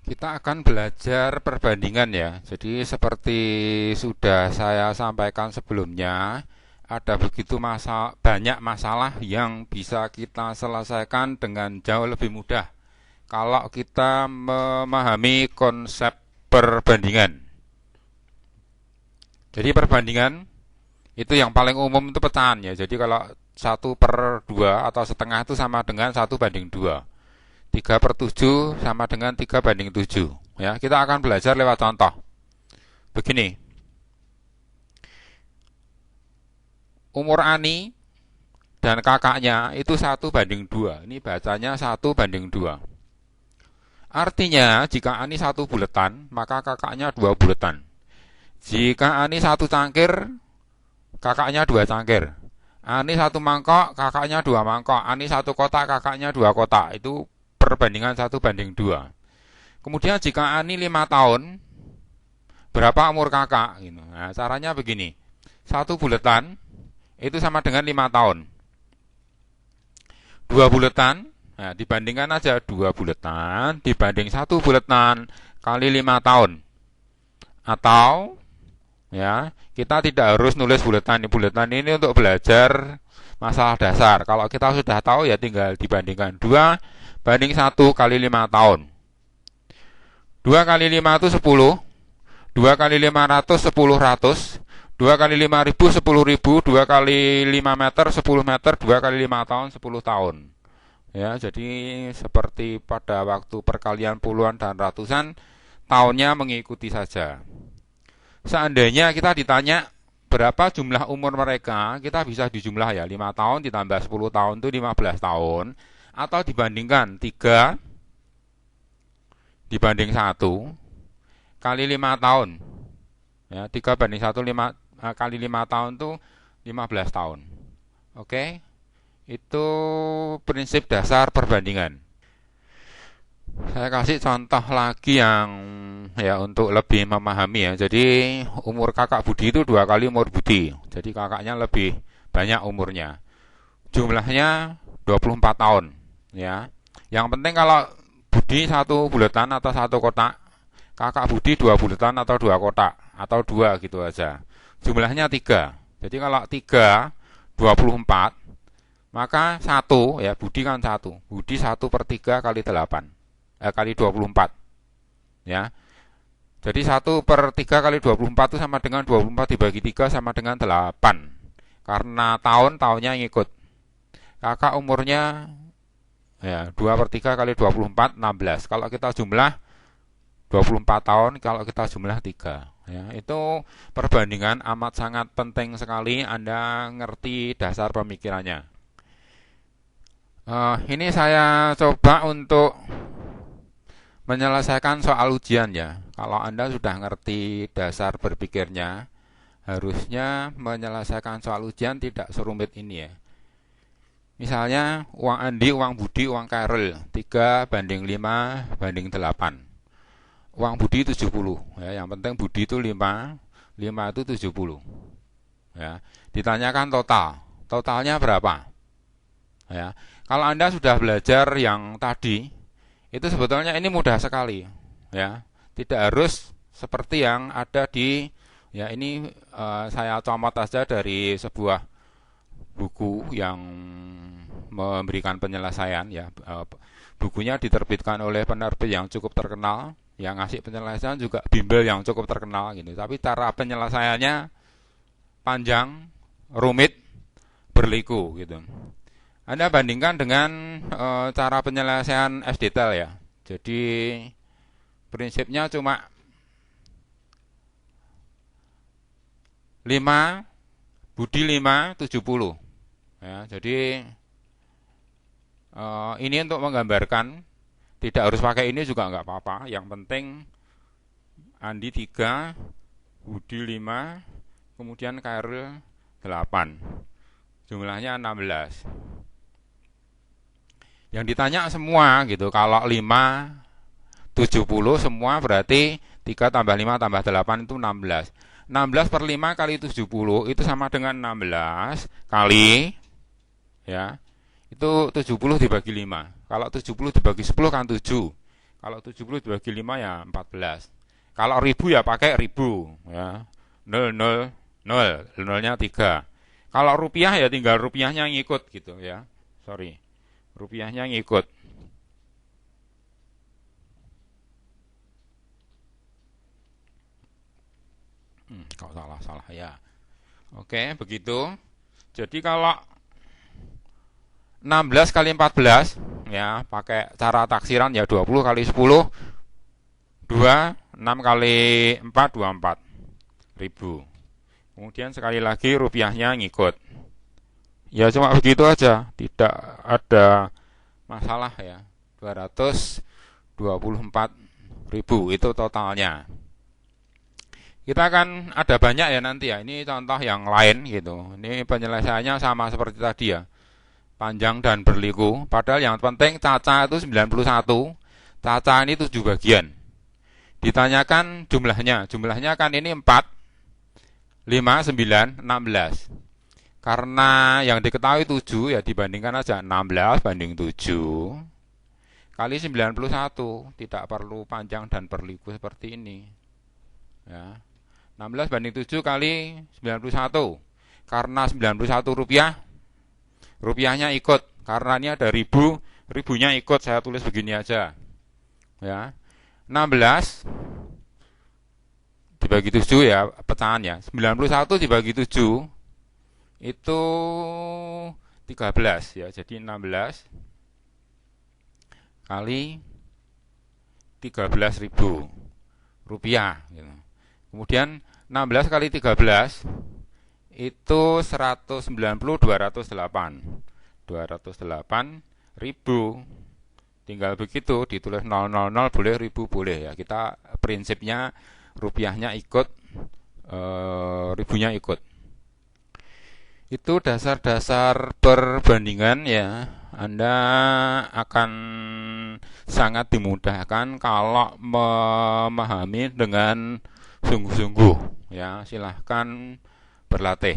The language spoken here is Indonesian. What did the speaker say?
Kita akan belajar perbandingan ya. Jadi seperti sudah saya sampaikan sebelumnya, ada begitu banyak masalah yang bisa kita selesaikan dengan jauh lebih mudah kalau kita memahami konsep perbandingan. Jadi perbandingan itu yang paling umum itu pecahan ya. Jadi kalau 1/2 atau setengah itu sama dengan 1/2. 3/7 sama dengan 3/7. Ya, kita akan belajar lewat contoh. Begini, umur Ani dan kakaknya itu 1/2. Ini bacanya 1/2. Artinya, jika Ani 1 buletan, maka kakaknya 2 buletan. Jika Ani 1 cangkir, kakaknya 2 cangkir. Ani 1 mangkok, kakaknya 2 mangkok. Ani 1 kotak, kakaknya 2 kotak. Itu perbandingan 1/2. Kemudian jika Ani 5 tahun, berapa umur kakak? Gitu. Nah, caranya begini. 1 buletan itu sama dengan 5 tahun. 2 buletan, nah, dibandingkan aja 2 buletan dibanding 1 buletan kali 5 tahun. Atau ya, kita tidak harus nulis buletan. Buletan ini untuk belajar masalah dasar. Kalau kita sudah tahu ya tinggal dibandingkan 2 banding 1 kali 5 tahun. 2 kali 5 itu 10. 2 kali 500 10 ratus. 2 kali 5.000 10.000. 2 kali 5 meter 10 meter. 2 kali 5 tahun 10 tahun. Ya, jadi seperti pada waktu perkalian puluhan dan ratusan, tahunnya mengikuti saja. Seandainya kita ditanya berapa jumlah umur mereka, kita bisa dijumlah ya, 5 tahun ditambah 10 tahun itu 15 tahun. Atau dibandingkan 3 dibanding 1 kali 5 tahun. Ya, 3/1 kali 5 tahun itu 15 tahun. Oke. Itu prinsip dasar perbandingan. Saya kasih contoh lagi yang ya untuk lebih memahami ya. Jadi umur kakak Budi itu 2 kali umur Budi. Jadi kakaknya lebih banyak umurnya. Jumlahnya 24 tahun ya. Yang penting kalau Budi 1 buletan atau 1 kotak, kakak Budi 2 buletan atau 2 kotak atau 2 gitu aja. Jumlahnya 3. Jadi kalau 3 24, maka 1 ya, Budi kan 1. Budi 1/3 kali 8 kali 24 ya. Jadi 1/3 kali 24 itu sama dengan 24 dibagi 3 sama dengan 8. Karena tahunnya ngikut. Kakak umurnya ya 2/3 kali 24 16. Kalau kita jumlah 24 tahun, kalau kita jumlah 3 ya. Itu perbandingan amat sangat penting sekali Anda ngerti dasar pemikirannya. Ini saya coba untuk menyelesaikan soal ujian ya. Kalau Anda sudah ngerti dasar berpikirnya, harusnya menyelesaikan soal ujian tidak serumit ini ya. Misalnya uang Andi, uang Budi, uang Karel 3/5/8. Uang Budi 70 ya, yang penting Budi itu 5 itu 70 ya. Ditanyakan totalnya berapa ya. Kalau Anda sudah belajar yang tadi, itu sebetulnya ini mudah sekali ya. Tidak harus seperti yang ada di ya, ini saya comot saja dari sebuah buku yang memberikan penyelesaian ya. Bukunya diterbitkan oleh penerbit yang cukup terkenal, yang ngasih penyelesaian juga bimbel yang cukup terkenal gitu. Tapi cara penyelesaiannya panjang, rumit, berliku gitu. Anda bandingkan dengan cara penyelesaian S-detail ya. Jadi prinsipnya cuma 5, Budi 5, 70 ya. Jadi ini untuk menggambarkan, tidak harus pakai ini juga nggak apa-apa. Yang penting Andi 3, Budi 5, kemudian Karel 8. Jumlahnya 16. Yang ditanya semua gitu. Kalau 5, 70 semua berarti 3 tambah 5 tambah 8 itu 16. 16/5 kali 70 itu sama dengan 16 kali ya, itu 70 dibagi 5. Kalau 70 dibagi 10 kan 7. Kalau 70 dibagi 5 ya 14. Kalau 1000 ya pakai 1000 ya. 0 0 0, nolnya 3. Kalau rupiah ya tinggal rupiahnya ngikut gitu ya. Sorry. Rupiahnya ngikut. Kok salah ya. Oke, begitu. Jadi kalau 16 kali 14 ya, pakai cara taksiran ya 20 kali 10 2, 6 kali 4 24 ribu. Kemudian sekali lagi rupiahnya ngikut. Ya cuma begitu aja, tidak ada masalah ya. 224.000 itu totalnya. Kita kan ada banyak ya nanti ya. Ini contoh yang lain gitu. Ini penyelesaiannya sama seperti tadi ya. Panjang dan berliku. Padahal yang penting caca itu 91. Caca ini 7 bagian. Ditanyakan jumlahnya. Jumlahnya kan ini 4, 5, 9, 16. Karena yang diketahui 7 ya dibandingkan aja 16 banding 7 kali 91. Tidak perlu panjang dan berliku seperti ini. Ya. 16 banding 7 kali 91. Karena 91 rupiah, rupiahnya ikut. Karena ini ada ribu, ribunya ikut. Saya tulis begini aja. Ya. 16 dibagi 7 ya pecahannya. 91 dibagi 7 itu 13 ya. Jadi 16 kali 13.000 rupiah gitu. Kemudian 16 kali 13 itu 190 208 ribu. Tinggal begitu ditulis 000 boleh, 1000 boleh ya. Kita prinsipnya rupiahnya ikut, ribunya ikut. Itu dasar-dasar perbandingan ya. Anda akan sangat dimudahkan kalau memahami dengan sungguh-sungguh ya. Silahkan berlatih.